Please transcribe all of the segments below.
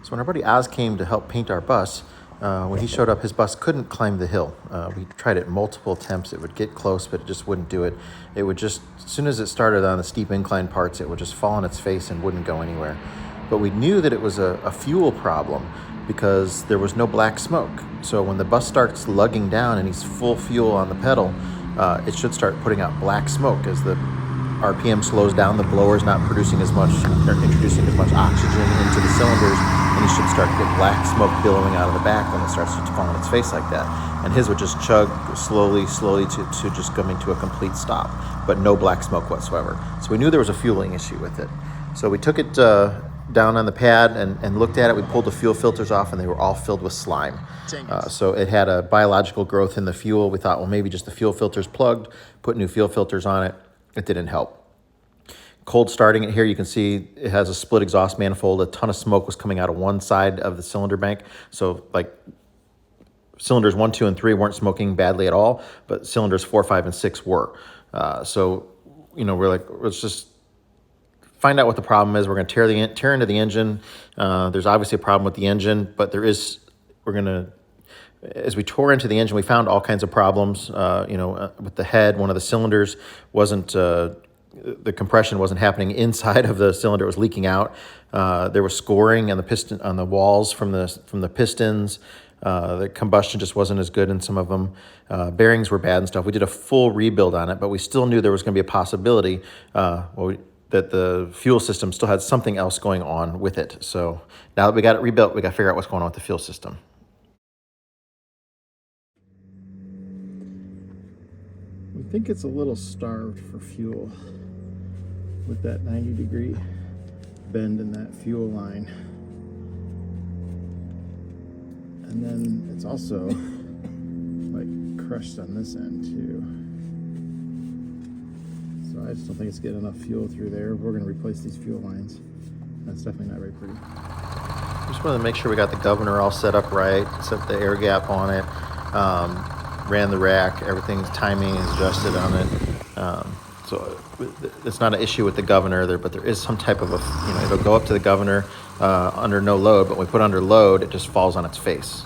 So when our buddy Oz came to help paint our bus, when he showed up, his bus couldn't climb the hill. We tried it multiple attempts. It would get close, but it just wouldn't do it. It would just, as soon as it started on the steep incline parts, it would just fall on its face and wouldn't go anywhere. But we knew that it was a fuel problem because there was no black smoke. So when the bus starts lugging down and he's full fuel on the pedal, it should start putting out black smoke as the RPM slows down, the blower's not producing as much, or introducing as much oxygen into the cylinders, and you should start to get black smoke billowing out of the back when it starts to fall on its face like that. And his would just chug slowly to just coming to a complete stop, but no black smoke whatsoever. So we knew there was a fueling issue with it. So we took it down on the pad and looked at it. We pulled the fuel filters off, and they were all filled with slime. So it had a biological growth in the fuel. We thought, well, maybe just the fuel filters plugged, put new fuel filters on it. It didn't help. Cold starting it here, you can see it has a split exhaust manifold. A ton of smoke was coming out of one side of the cylinder bank. So like cylinders 1, 2, and 3 weren't smoking badly at all, but cylinders 4, 5, and 6 were. So, we're like, let's just find out what the problem is. We're going to tear into the engine. There's obviously a problem with the engine, but as we tore into the engine, we found all kinds of problems. With the head, one of the cylinders wasn't, the compression wasn't happening inside of the cylinder; it was leaking out. There was scoring on the piston, on the walls from the pistons. The combustion just wasn't as good in some of them. Bearings were bad and stuff. We did a full rebuild on it, but we still knew there was going to be a possibility that the fuel system still had something else going on with it. So now that we got it rebuilt, we got to figure out what's going on with the fuel system. We think it's a little starved for fuel with that 90-degree bend in that fuel line. And then it's also like crushed on this end too. So I just don't think it's getting enough fuel through there. We're going to replace these fuel lines. That's definitely not very pretty. Just wanted to make sure we got the governor all set up right, set the air gap on it, ran the rack, everything's timing is adjusted on it. So it's not an issue with the governor there, but there is some type of it'll go up to the governor under no load, but when we put under load, it just falls on its face.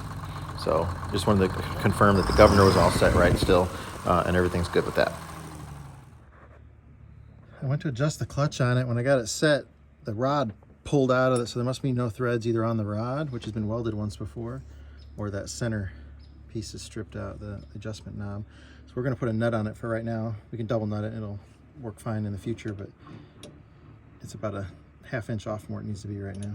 So just wanted to confirm that the governor was all set right still, and everything's good with that. I went to adjust the clutch on it. When I got it set, the rod pulled out of it, so there must be no threads either on the rod, which has been welded once before, or that center piece is stripped out, the adjustment knob. So we're going to put a nut on it for right now. We can double nut it. It'll work fine in the future, but it's about a ½ inch off from where it needs to be right now.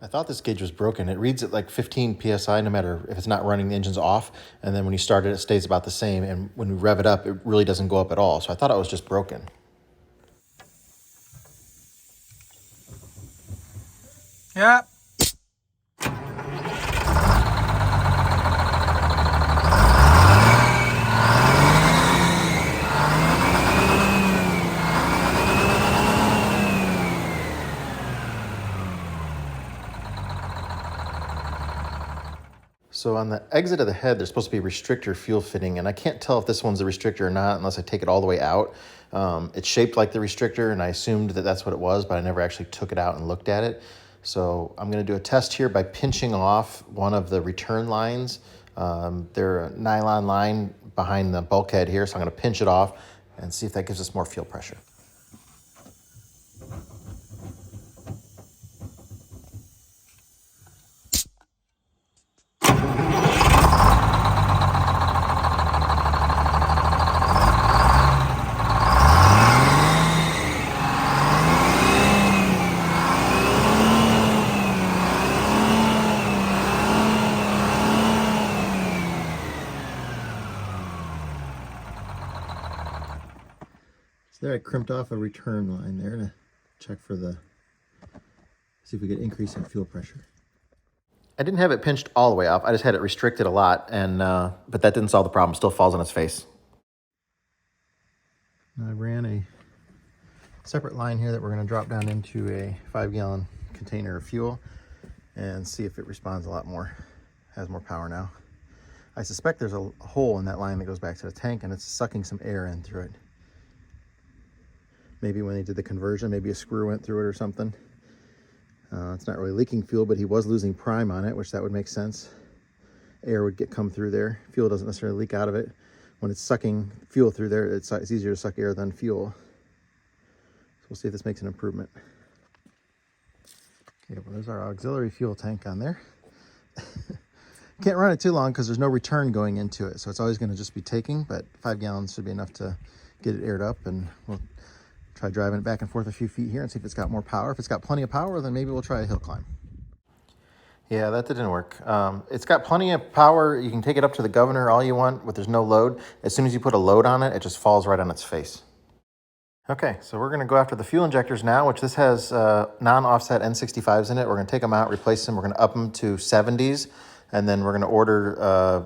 I thought this gauge was broken. It reads at like 15 PSI no matter if it's not running, the engine's off, and then when you start it, it stays about the same, and when we rev it up, it really doesn't go up at all. So I thought it was just broken. Yeah. So on the exit of the head, there's supposed to be a restrictor fuel fitting, and I can't tell if this one's the restrictor or not unless I take it all the way out. It's shaped like the restrictor, and I assumed that that's what it was, but I never actually took it out and looked at it. So I'm going to do a test here by pinching off one of the return lines. They're a nylon line behind the bulkhead here, so I'm going to pinch it off and see if that gives us more fuel pressure. So there I crimped off a return line there to check for see if we get increase in fuel pressure. I didn't have it pinched all the way off. I just had it restricted a lot, and but that didn't solve the problem. It still falls on its face. I ran a separate line here that we're going to drop down into a 5-gallon container of fuel and see if it responds a lot more, has more power now. I suspect there's a hole in that line that goes back to the tank, and it's sucking some air in through it. Maybe when they did the conversion, maybe a screw went through it or something. It's not really leaking fuel, but he was losing prime on it, which that would make sense. Air would come through there. Fuel doesn't necessarily leak out of it. When it's sucking fuel through there, it's easier to suck air than fuel. So we'll see if this makes an improvement. Okay, well, there's our auxiliary fuel tank on there. Can't run it too long because there's no return going into it, so it's always going to just be taking, but 5 gallons should be enough to get it aired up, and we'll try driving it back and forth a few feet here and see if it's got more power. If it's got plenty of power, then maybe we'll try a hill climb. Yeah, that didn't work. It's got plenty of power. You can take it up to the governor all you want, but there's no load. As soon as you put a load on it, it just falls right on its face. Okay, so we're going to go after the fuel injectors now, which this has non-offset N65s in it. We're going to take them out, replace them. We're going to up them to 70s, and then we're going to order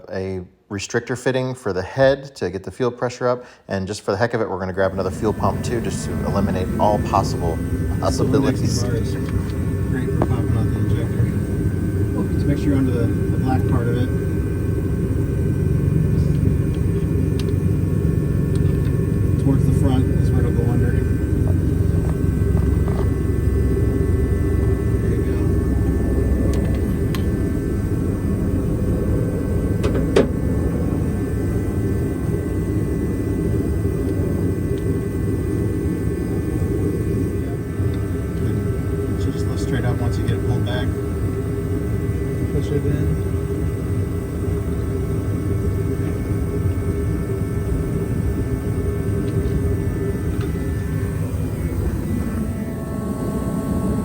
a restrictor fitting for the head to get the fuel pressure up. And just for the heck of it, we're going to grab another fuel pump too, just to eliminate all possible possibilities. Great for popping out the injector. So make sure you're under the black part of it. Towards the front is where it'll go under. There you go. It should just lift straight up once you get it pulled back. Push it in.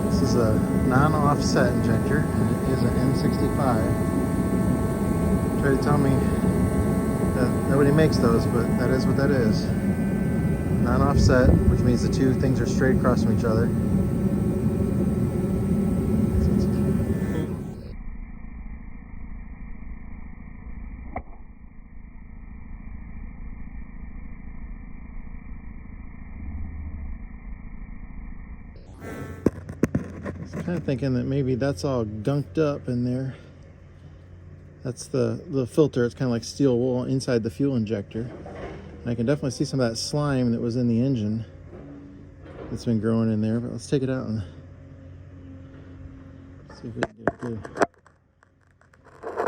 This is a non-offset injector, and it is an N65. Try to tell me that nobody makes those, but that is what that is. Non-offset, which means the two things are straight across from each other. Kind of thinking that maybe that's all gunked up in there. That's the filter. It's kind of like steel wool inside the fuel injector. And I can definitely see some of that slime that was in the engine that's been growing in there. But let's take it out and see if we can get a good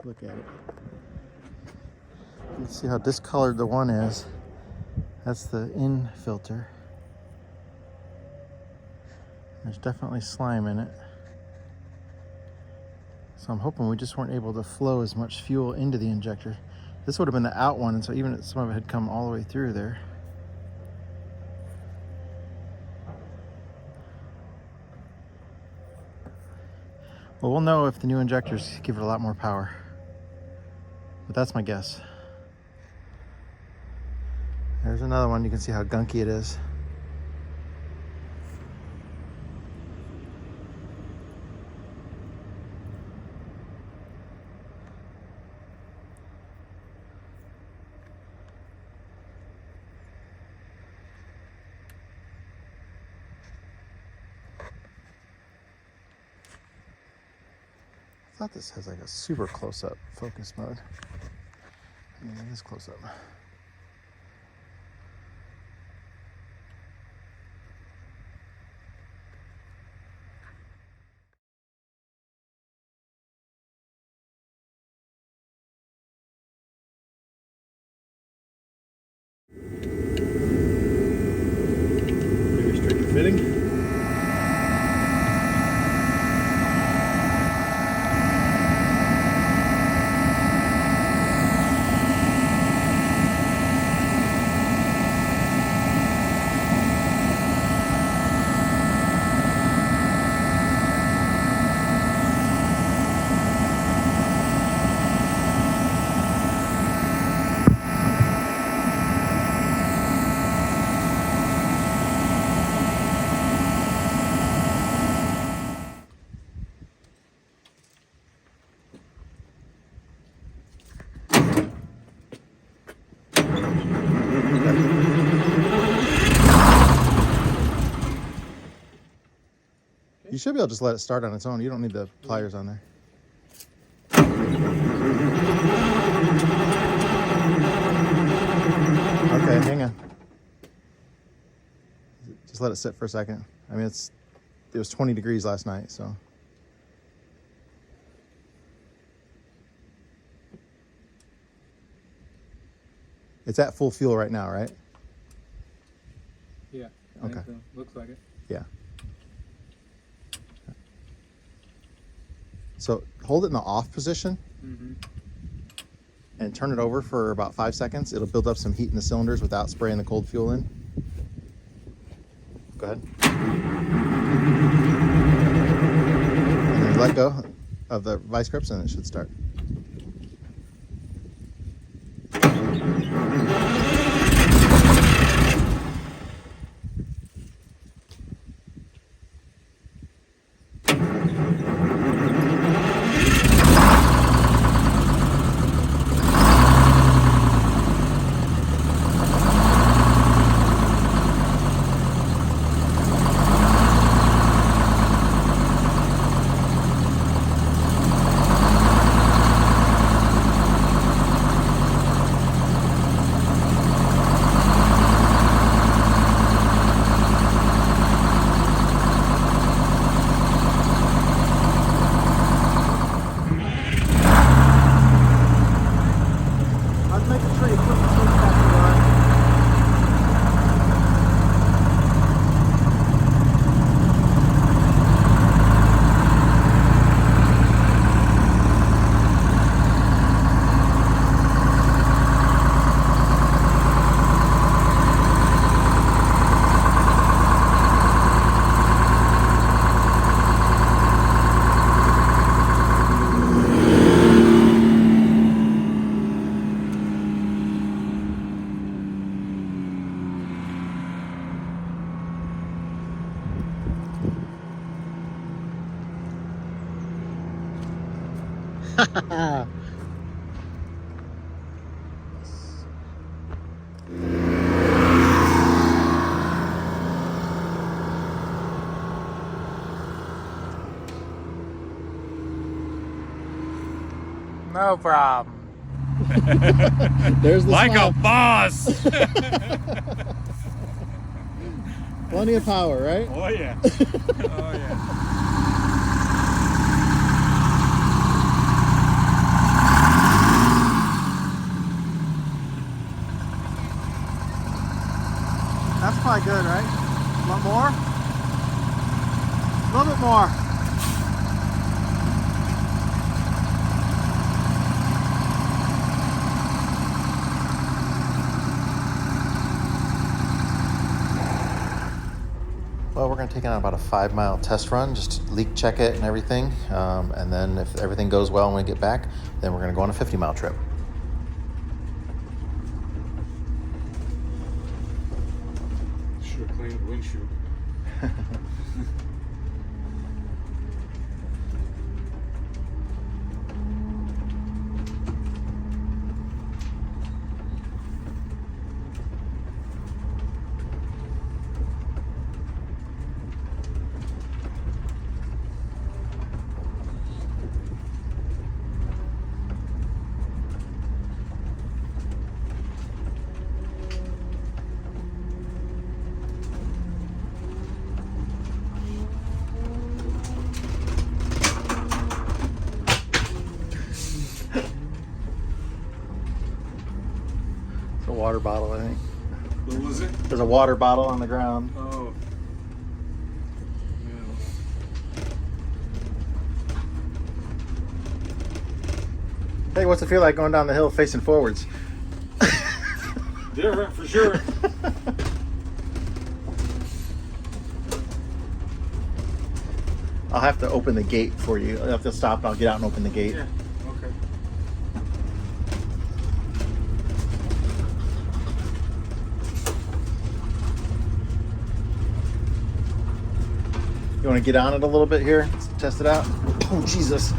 look at it. Let's see how discolored the one is. That's the in filter. There's definitely slime in it. So I'm hoping we just weren't able to flow as much fuel into the injector. This would have been the out one, and so even if some of it had come all the way through there. Well, we'll know if the new injectors give it a lot more power. But that's my guess. There's another one. You can see how gunky it is. I thought this has like a super close-up focus mode. I mean, it is close-up. Restrictor fitting. You should be able to just let it start on its own. You don't need the pliers on there. Okay, hang on. Just just let it sit for a second. I mean, it was 20 degrees last night, so. It's at full fuel right now, right? Yeah. Okay. So. Looks like it. Yeah. So hold it in the off position and turn it over for about 5 seconds. It'll build up some heat in the cylinders without spraying the cold fuel in. Go ahead. And then let go of the vice grips and it should start. No problem. There's the Like smile. a boss. Plenty of power, right? Oh yeah. Oh yeah. That's probably good, right? A lot more? A little bit more. Well, we're going to take it on about a 5-mile test run, just to leak check it and everything. And then if everything goes well when we get back, then we're going to go on a 50-mile trip. Should have cleaned the windshield. It's a water bottle, I think. What was it? There's a water bottle on the ground. Oh. Hey, what's it feel like going down the hill facing forwards? Different for sure. I'll have to open the gate for you. I'll have to stop and I'll get out and open the gate. Yeah. Okay. You want to get on it a little bit here? Let's test it out. Oh, Jesus.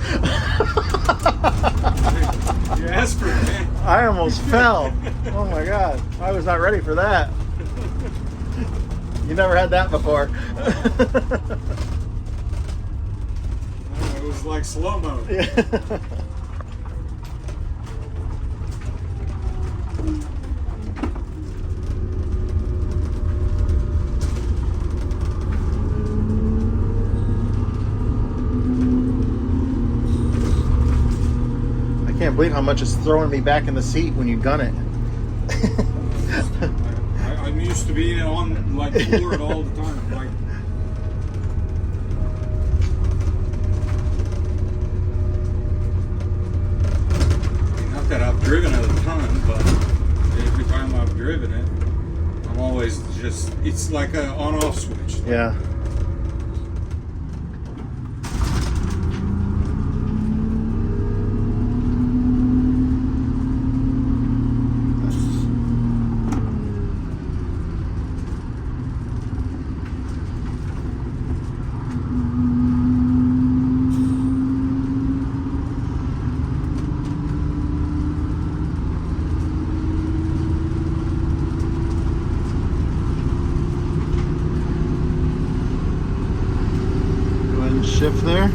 You asked for it, man. I almost fell. Oh my God. I was not ready for that. You never had that before. It was like slow-mo. Yeah. can't believe how much it's throwing me back in the seat when you gun it. I'm used to being on like floor it all the time. Like, not that I've driven it a ton, but every time I've driven it, I'm always just, it's like a on-off switch. Yeah. Shift there. It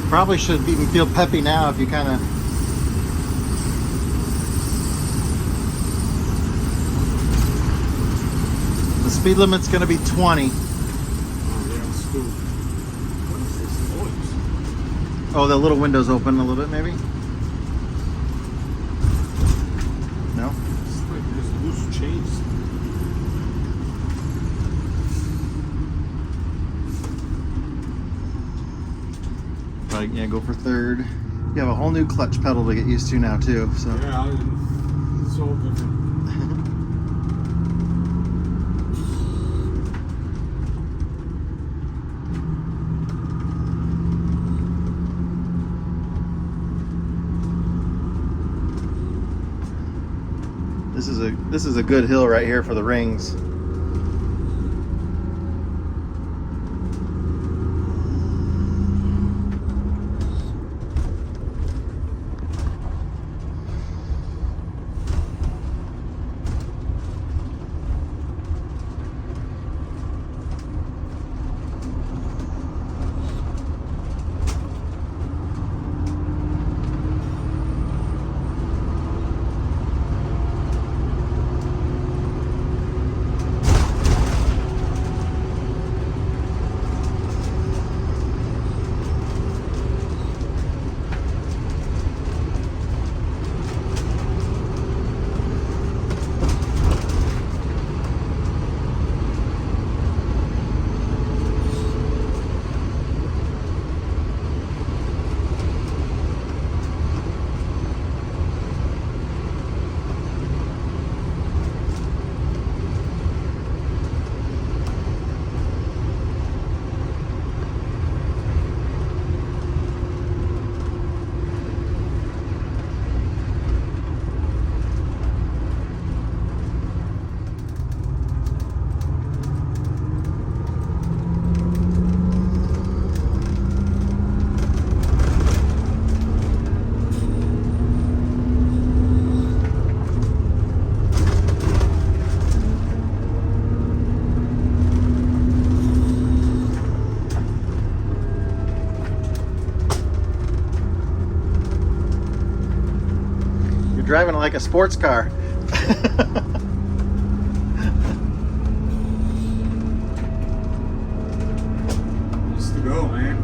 probably should even feel peppy now if you kind of. The speed limit's going to be 20. What is this noise? Oh, the little window's open a little bit, maybe? No? It's like there's loose chains. Right, yeah, go for third. You have a whole new clutch pedal to get used to now, too. So. Yeah, it's all different. This is a good hill right here for the rings. Driving it like a sports car. Just to go, man.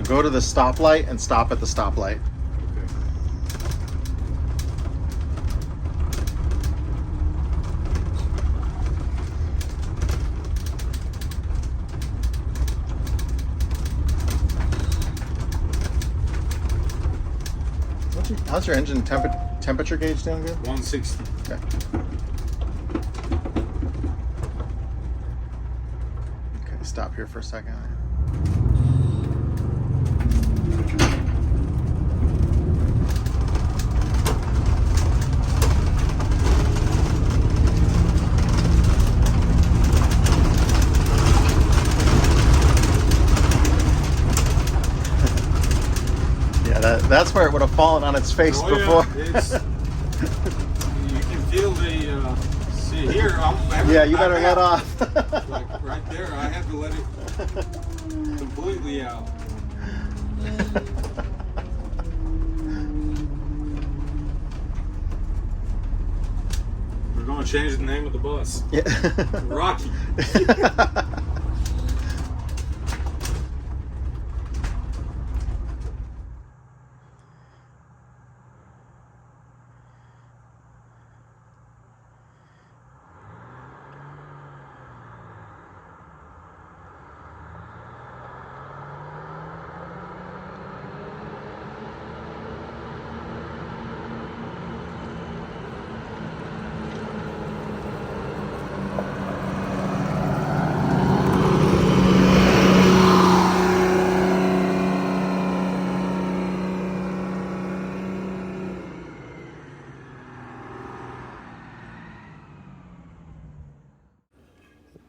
Go to the stoplight and stop at the stoplight. How's your engine temperature gauge doing? Good. 160. Okay. Okay. Stop here for a second. That's where it would have fallen on its face before. Yeah, you can feel the. See here, yeah, you better let off. Like right there, I have to let it completely out. We're going to change the name of the bus. Yeah. Rocky.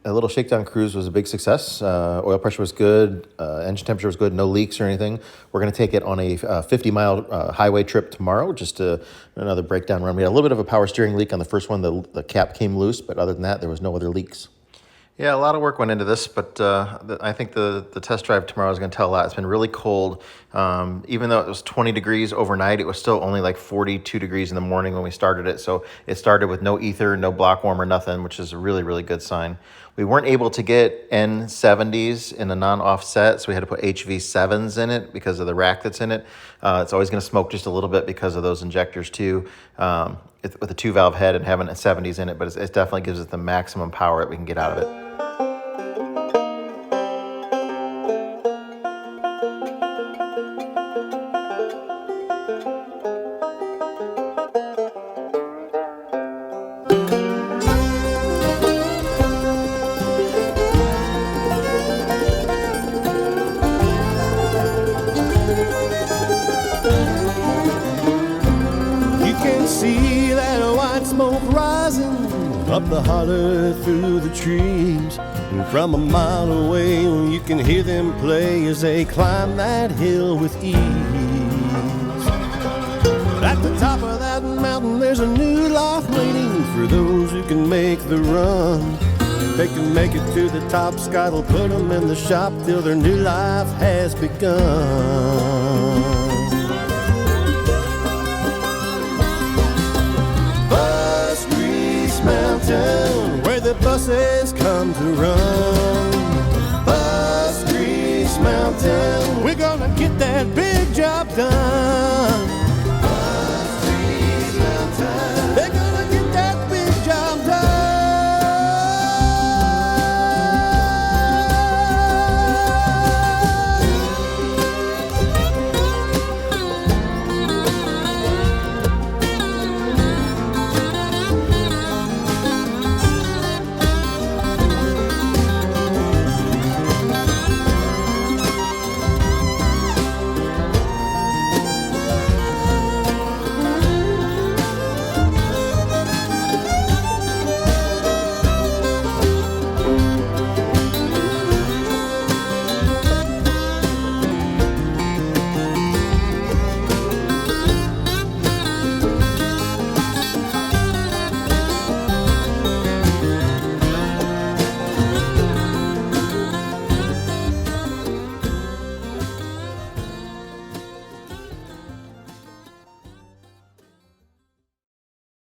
A little shakedown cruise was a big success. Oil pressure was good. Engine temperature was good. No leaks or anything. We're going to take it on a 50-mile highway trip tomorrow, just another breakdown run. We had a little bit of a power steering leak on the first one. The cap came loose, but other than that, there was no other leaks. Yeah, a lot of work went into this, but I think the test drive tomorrow is going to tell a lot. It's been really cold. Even though it was 20 degrees overnight, it was still only like 42 degrees in the morning when we started it. So it started with no ether, no block warmer, nothing, which is a really, really good sign. We weren't able to get N70s in a non-offset, so we had to put HV7s in it because of the rack that's in it. It's always going to smoke just a little bit because of those injectors too. With a 2-valve head and having a 70s in it, but it definitely gives us the maximum power that we can get out of it. See that white smoke rising up the holler through the trees, and from a mile away you can hear them play as they climb that hill with ease. But at the top of that mountain there's a new life waiting for those who can make the run. If they can make it to the top, Scott will put them in the shop till their new life has begun. Mountain, where the buses come to run.